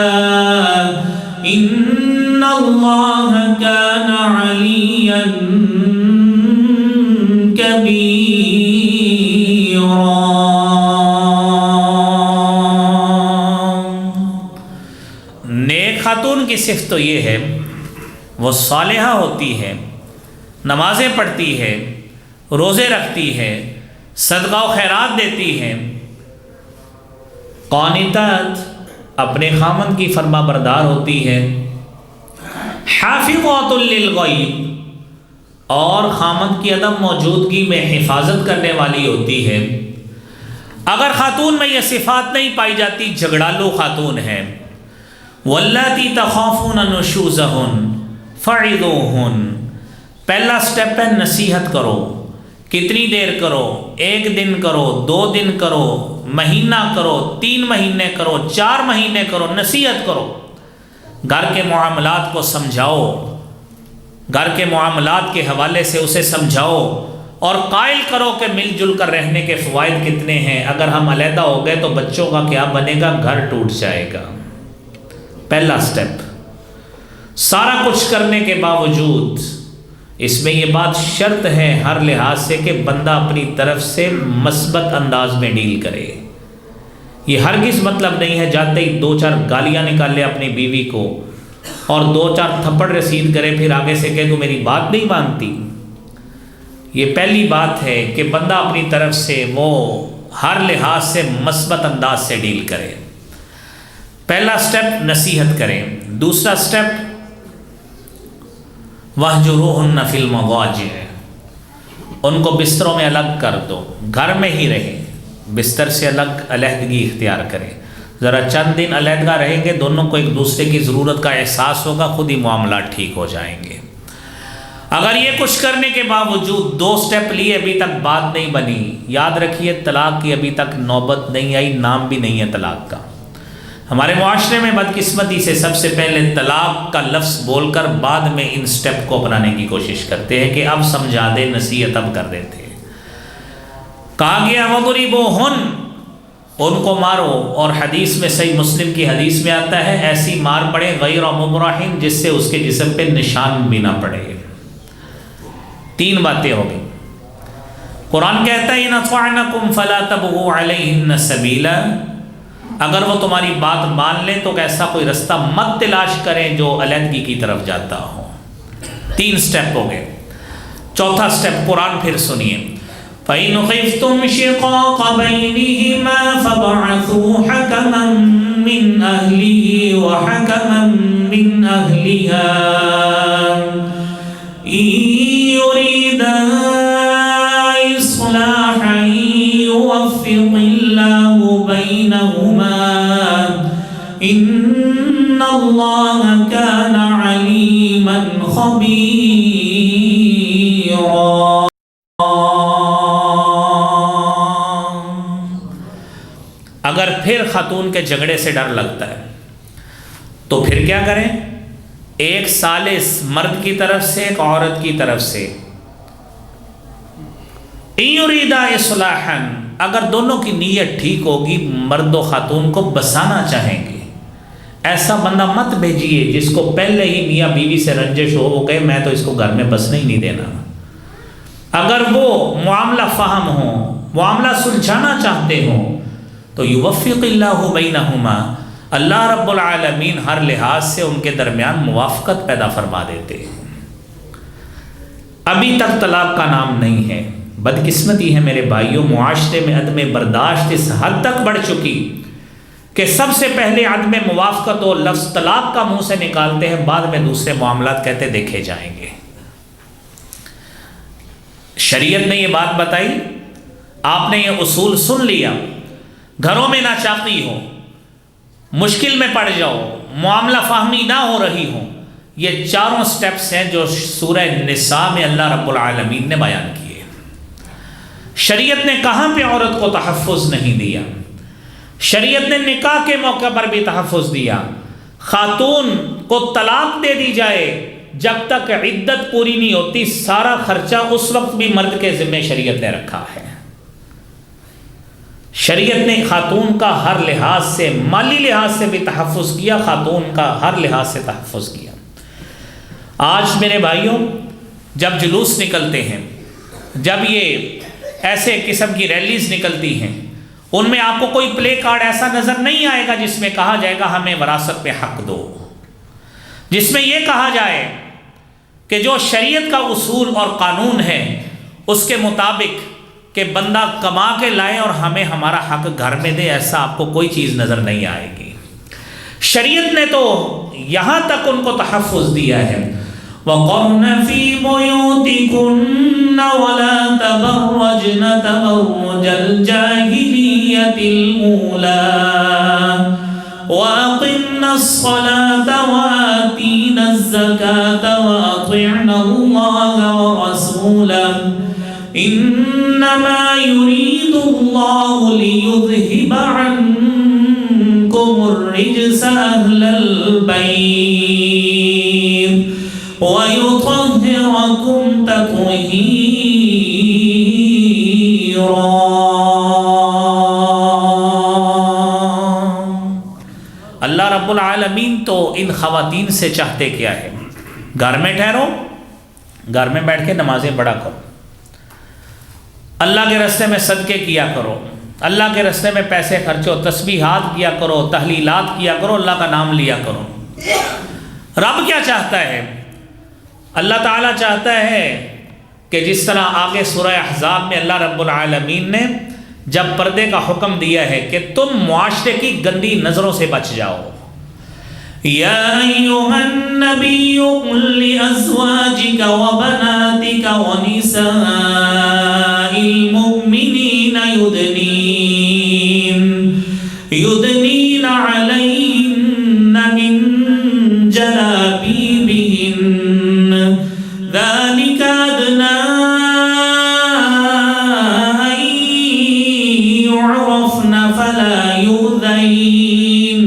إِنَّ اللَّهَ كَانَ عَلِيًّا كَبِيرًا۔ نیک خاتون کی صفت تو یہ ہے وہ صالحہ ہوتی ہے، نمازیں پڑھتی ہے، روزے رکھتی ہے، صدقہ و خیرات دیتی ہے، قانتات اپنے خامن کی فرما بردار ہوتی ہے، حافظات للغیب اور خامن کی عدم موجودگی میں حفاظت کرنے والی ہوتی ہے۔ اگر خاتون میں یہ صفات نہیں پائی جاتی، جھگڑالو خاتون ہے۔ واللاتی تخافون نشوزہن فعظوہن، پہلا سٹیپ ہے نصیحت کرو، کتنی دیر کرو، 1 دن کرو، 2 دن کرو، مہینہ کرو، 3 مہینے کرو، 4 مہینے کرو، نصیحت کرو، گھر کے معاملات کو سمجھاؤ، گھر کے معاملات کے حوالے سے اسے سمجھاؤ، اور قائل کرو کہ مل جل کر رہنے کے فوائد کتنے ہیں، اگر ہم علیحدہ ہو گئے تو بچوں کا کیا بنے گا، گھر ٹوٹ جائے گا۔ پہلا سٹیپ، سارا کچھ کرنے کے باوجود اس میں یہ بات شرط ہے ہر لحاظ سے کہ بندہ اپنی طرف سے مثبت انداز میں ڈیل کرے۔ یہ ہرگز مطلب نہیں ہے جاتے ہی 2-4 گالیاں نکال لے اپنی بیوی کو اور 2-4 تھپڑ رسید کرے، پھر آگے سے کہ تو میری بات نہیں مانتی۔ یہ پہلی بات ہے کہ بندہ اپنی طرف سے وہ ہر لحاظ سے مثبت انداز سے ڈیل کرے۔ پہلا سٹیپ نصیحت کریں۔ دوسرا سٹیپ وَاهْجُرُوهُنَّ فِي الْمَضَاجِعِ، ان کو بستروں میں الگ کر دو، گھر میں ہی رہیں، بستر سے الگ علیحدگی اختیار کریں۔ ذرا چند دن علیحدہ رہیں گے، دونوں کو ایک دوسرے کی ضرورت کا احساس ہوگا، خود ہی معاملات ٹھیک ہو جائیں گے۔ اگر یہ کچھ کرنے کے باوجود 2 سٹیپ لیے ابھی تک بات نہیں بنی، یاد رکھیے طلاق کی ابھی تک نوبت نہیں آئی، نام بھی نہیں ہے طلاق کا۔ ہمارے معاشرے میں بدقسمتی سے سب سے پہلے طلاق کا لفظ بول کر بعد میں ان سٹیپ کو اپنانے کی کوشش کرتے ہیں کہ اب سمجھا دے، نصیحت اب کر دیتے ہیں۔ کہا گیا وَضْرِبُوهُنَّ، ان کو مارو، اور حدیث میں صحیح مسلم کی حدیث میں آتا ہے ایسی مار پڑے غیر مبرح، جس سے اس کے جسم پہ نشان بھی نہ پڑے۔ 3 باتیں ہو گئی۔ قرآن کہتا ہے اِنْ أَطَعْنَكُمْ فَلَا تَبْغُوا عَلَيْهِنَّ سَبِيلًا، اگر وہ تمہاری بات مان لیں تو ایسا کوئی رستہ مت تلاش کریں جو علیحدگی کی طرف جاتا ہو۔ 3 سٹیپ ہو گئے۔ چوتھا سٹیپ قرآن پھر سنیے، فَإِنْ خِفْتُمْ شِقَاقَ بَيْنِهِمَا فَابْعَثُوا حَكَمًا مِّنْ أَهْلِهِ وَحَكَمًا مِّنْ أَهْلِهَا إِن يُرِيدَا إِصْلَاحًا يُوَفِّقِ اللَّهُ بَيْنَهُمَا إِنَّ اللَّهَ كَانَ عَلِيمًا خَبِيرًا۔ اگر پھر خاتون کے جھگڑے سے ڈر لگتا ہے تو پھر کیا کریں؟ ایک ثالث مرد کی طرف سے، ایک عورت کی طرف سے، إِن يُرِيدَا إِصْلَاحًا، اگر دونوں کی نیت ٹھیک ہوگی، مرد و خاتون کو بسانا چاہیں گے، ایسا بندہ مت بھیجیے جس کو پہلے ہی میاں بیوی سے رنجش ہو، وہ کہے میں تو اس کو گھر میں بسنے ہی نہیں دینا۔ اگر وہ معاملہ فہم ہو، معاملہ سلجھانا چاہتے ہوں تو یوفق اللہ بینہما، اللہ رب العالمین ہر لحاظ سے ان کے درمیان موافقت پیدا فرما دیتے ہیں۔ ابھی تک طلاق کا نام نہیں ہے۔ بدقسمتی ہے میرے بھائیوں، معاشرے میں عدم برداشت اس حد تک بڑھ چکی کہ سب سے پہلے عدم موافقت و لفظ طلاق کا منہ سے نکالتے ہیں، بعد میں دوسرے معاملات کہتے دیکھے جائیں گے۔ شریعت نے یہ بات بتائی، آپ نے یہ اصول سن لیا، گھروں میں ناچاقی ہو، مشکل میں پڑ جاؤ، معاملہ فہمی نہ ہو رہی ہو، یہ 4 سٹیپس ہیں جو سورہ نساء میں اللہ رب العالمین نے بیان کیے۔ شریعت نے کہاں پہ عورت کو تحفظ نہیں دیا؟ شریعت نے نکاح کے موقع پر بھی تحفظ دیا۔ خاتون کو طلاق دے دی جائے، جب تک عدت پوری نہیں ہوتی سارا خرچہ اس وقت بھی مرد کے ذمہ شریعت نے رکھا ہے۔ شریعت نے خاتون کا ہر لحاظ سے، مالی لحاظ سے بھی تحفظ کیا، خاتون کا ہر لحاظ سے تحفظ کیا۔ آج میرے بھائیوں جب جلوس نکلتے ہیں، جب یہ ایسے قسم کی ریلیز نکلتی ہیں، ان میں آپ کو کوئی پلے کارڈ ایسا نظر نہیں آئے گا جس میں کہا جائے گا ہمیں وراثت پہ حق دو، جس میں یہ کہا جائے کہ جو شریعت کا اصول اور قانون ہے اس کے مطابق کہ بندہ کما کے لائے اور ہمیں ہمارا حق گھر میں دے، ایسا آپ کو کوئی چیز نظر نہیں آئے گی۔ شریعت نے تو یہاں تک ان کو تحفظ دیا ہے، وَقَرْنَ فِي بُيُوتِكُنَّ وَلَا تَبَرَّجْنَ تَبَرُّجَ الْجَاهِلِيَّةِ الْأُولَى وَأَقِمْنَ الصَّلَاةَ وَآتِينَ الزَّكَاةَ وَأَطِعْنَ اللَّهَ وَرَسُولَهُ إِنَّمَا يُرِيدُ اللَّهُ لِيُذْهِبَ عَنكُمُ الرِّجْسَ أَهْلَ الْبَيْتِ وَيُطَهِّرَكُمْ تَطْهِيرًا۔ اللہ اللہ رب العالمین تو ان خواتین سے چاہتے کیا ہے؟ گھر میں ٹھہرو، گھر میں بیٹھ کے نمازیں پڑھا کرو، اللہ کے راستے میں صدقے کیا کرو، اللہ کے راستے میں پیسے خرچو، تسبیحات کیا کرو، تحلیلات کیا کرو، اللہ کا نام لیا کرو۔ رب کیا چاہتا ہے؟ اللہ تعالیٰ چاہتا ہے کہ جس طرح آگے سورہ احزاب میں اللہ رب العالمین نے جب پردے کا حکم دیا ہے کہ تم معاشرے کی گندی نظروں سے بچ جاؤ، یا ایھا النبی قل لازواجک وبناتک ونساء المؤمنین یدنین علیہن من جلابیبہن ذالک ادنی ان یعرفن فلا یؤذین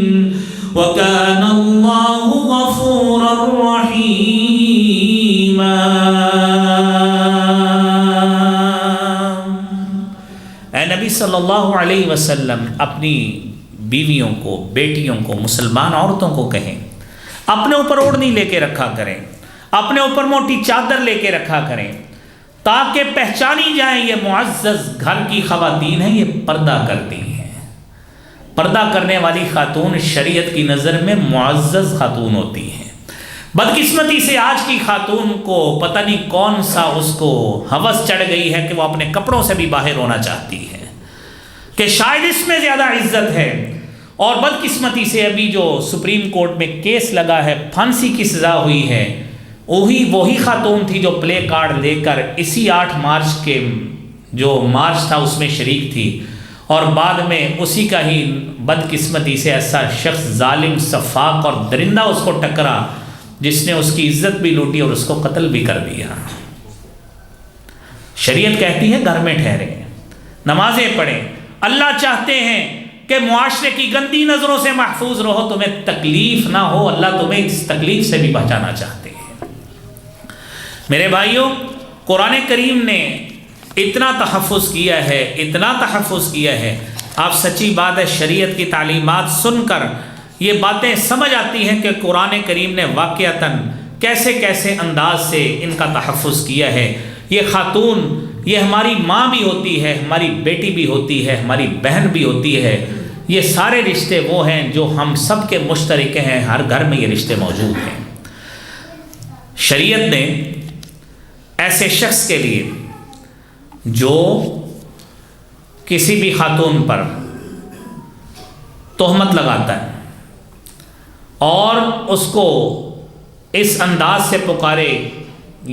وَكَانَ اللَّهُ غَفُورًا رَحِيمًا۔ اے نبی صلی اللہ علیہ وسلم اپنی بیویوں کو، بیٹیوں کو، مسلمان عورتوں کو کہیں اپنے اوپر اوڑھنی لے کے رکھا کریں، اپنے اوپر موٹی چادر لے کے رکھا کریں، تاکہ پہچانی جائیں یہ معزز گھر کی خواتین ہیں، یہ پردہ کرتی ہیں۔ پردہ کرنے والی خاتون شریعت کی نظر میں معزز خاتون ہوتی ہیں۔ بدقسمتی سے آج کی خاتون کو پتہ نہیں کون سا اس کو ہوس چڑھ گئی ہے کہ وہ اپنے کپڑوں سے بھی باہر ہونا چاہتی ہے، کہ شاید اس میں زیادہ عزت ہے۔ اور بدقسمتی سے ابھی جو سپریم کورٹ میں کیس لگا ہے، پھانسی کی سزا ہوئی ہے، وہی خاتون تھی جو پلے کارڈ لے کر اسی 8 مارچ کے جو مارچ تھا اس میں شریک تھی، اور بعد میں اسی کا ہی بدقسمتی سے ایسا شخص ظالم، سفاک اور درندہ اس کو ٹکرا جس نے اس کی عزت بھی لوٹی اور اس کو قتل بھی کر دیا۔ شریعت کہتی ہے گھر میں ٹھہرے، نمازیں پڑھیں۔ اللہ چاہتے ہیں کہ معاشرے کی گندی نظروں سے محفوظ رہو، تمہیں تکلیف نہ ہو، اللہ تمہیں اس تکلیف سے بھی بچانا چاہتے ہیں۔ میرے بھائیوں، قرآن کریم نے اتنا تحفظ کیا ہے، اتنا تحفظ کیا ہے، آپ سچی بات ہے شریعت کی تعلیمات سن کر یہ باتیں سمجھ آتی ہیں کہ قرآن کریم نے واقعتاً کیسے کیسے انداز سے ان کا تحفظ کیا ہے۔ یہ خاتون، یہ ہماری ماں بھی ہوتی ہے، ہماری بیٹی بھی ہوتی ہے، ہماری بہن بھی ہوتی ہے، یہ سارے رشتے وہ ہیں جو ہم سب کے مشترک ہیں، ہر گھر میں یہ رشتے موجود ہیں۔ شریعت نے ایسے شخص کے لیے جو کسی بھی خاتون پر تہمت لگاتا ہے اور اس کو اس انداز سے پکارے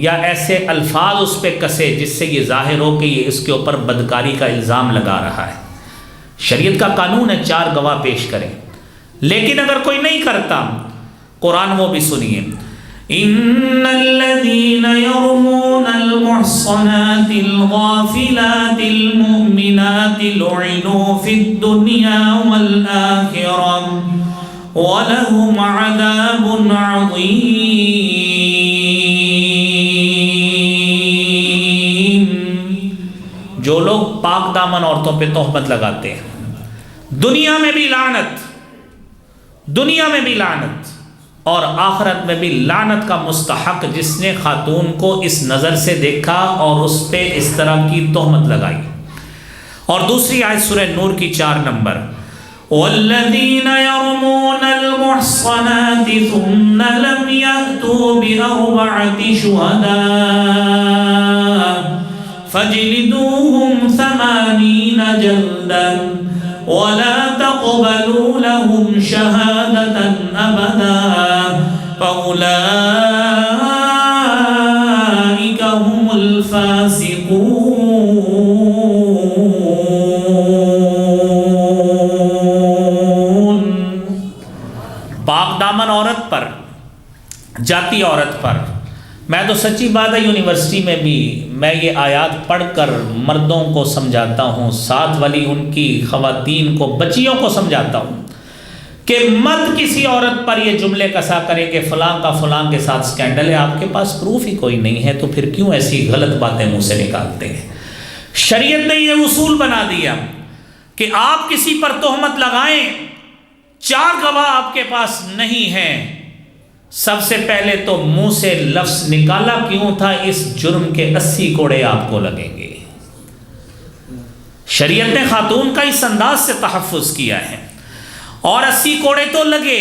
یا ایسے الفاظ اس پہ کسے جس سے یہ ظاہر ہو کہ یہ اس کے اوپر بدکاری کا الزام لگا رہا ہے، شریعت کا قانون ہے 4 گواہ پیش کریں۔ لیکن اگر کوئی نہیں کرتا، قرآن وہ بھی سنیے، ان الذين يرمون المحصنات الغافلات المؤمنات لعنوا في الدنيا والآخرة ولهم عذاب عظيم۔ جو لوگ پاک دامن عورتوں پہ تہمت لگاتے ہیں، دنیا میں بھی لعنت، دنیا میں بھی لعنت اور آخرت میں بھی لعنت کا مستحق جس نے خاتون کو اس نظر سے دیکھا اور اس پہ اس طرح کی تہمت لگائی۔ اور دوسری آیت سورہ نور کی 4 نمبر، والذین یرمون المحصنات ثم لم یأتوا بأربعة شہداء فاجلدوهم 80 جلدا ولا تقبلوا لهم شهادة أبدا فأولئك هم الفاسقون۔ پاک دامن عورت پر، جاتی عورت پر، میں تو سچی بات ہے یونیورسٹی میں بھی میں یہ آیات پڑھ کر مردوں کو سمجھاتا ہوں، ساتھ والی ان کی خواتین کو، بچیوں کو سمجھاتا ہوں کہ مت کسی عورت پر یہ جملے کسا کرے کہ فلاں کا فلاں کے ساتھ سکینڈل ہے، آپ کے پاس پروف ہی کوئی نہیں ہے تو پھر کیوں ایسی غلط باتیں منہ سے نکالتے ہیں۔ شریعت نے یہ اصول بنا دیا کہ آپ کسی پر تہمت لگائیں 4 گواہ آپ کے پاس نہیں ہیں، سب سے پہلے تو منہ سے لفظ نکالا کیوں تھا؟ اس جرم کے 80 کوڑے آپ کو لگیں گے۔ شریعت نے خاتون کا اس انداز سے تحفظ کیا ہے، اور 80 کوڑے تو لگے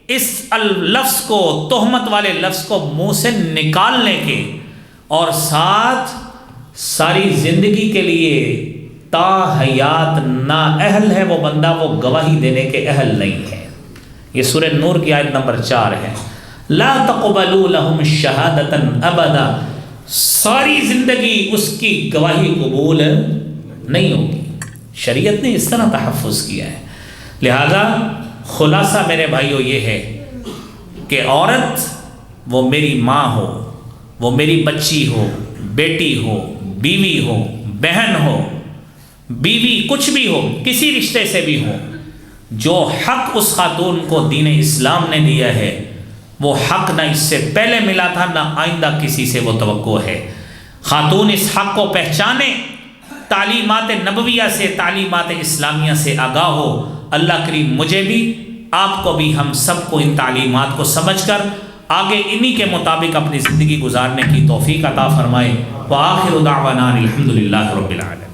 اس لفظ کو، تہمت والے لفظ کو منہ سے نکالنے کے، اور ساتھ ساری زندگی کے لیے تا حیات نااہل ہے وہ بندہ، وہ گواہی دینے کے اہل نہیں ہے۔ یہ سورہ نور کی آیت نمبر 4 ہے۔ لا تقبلوا لهم الشہادۃ ابدا، ساری زندگی اس کی گواہی قبول نہیں ہوگی۔ شریعت نے اس طرح تحفظ کیا ہے۔ لہذا خلاصہ میرے بھائیو یہ ہے کہ عورت وہ میری ماں ہو، وہ میری بچی ہو، بیٹی ہو، بیوی ہو، بہن ہو، بیوی کچھ بھی ہو، کسی رشتے سے بھی ہو، جو حق اس خاتون کو دین اسلام نے دیا ہے وہ حق نہ اس سے پہلے ملا تھا، نہ آئندہ کسی سے وہ توقع ہے۔ خاتون اس حق کو پہچانے، تعلیمات نبویہ سے، تعلیمات اسلامیہ سے آگاہ ہو۔ اللہ کریم مجھے بھی، آپ کو بھی، ہم سب کو ان تعلیمات کو سمجھ کر آگے انہی کے مطابق اپنی زندگی گزارنے کی توفیق عطا فرمائے۔ وآخر دعوانا الحمدللہ رب العالمین۔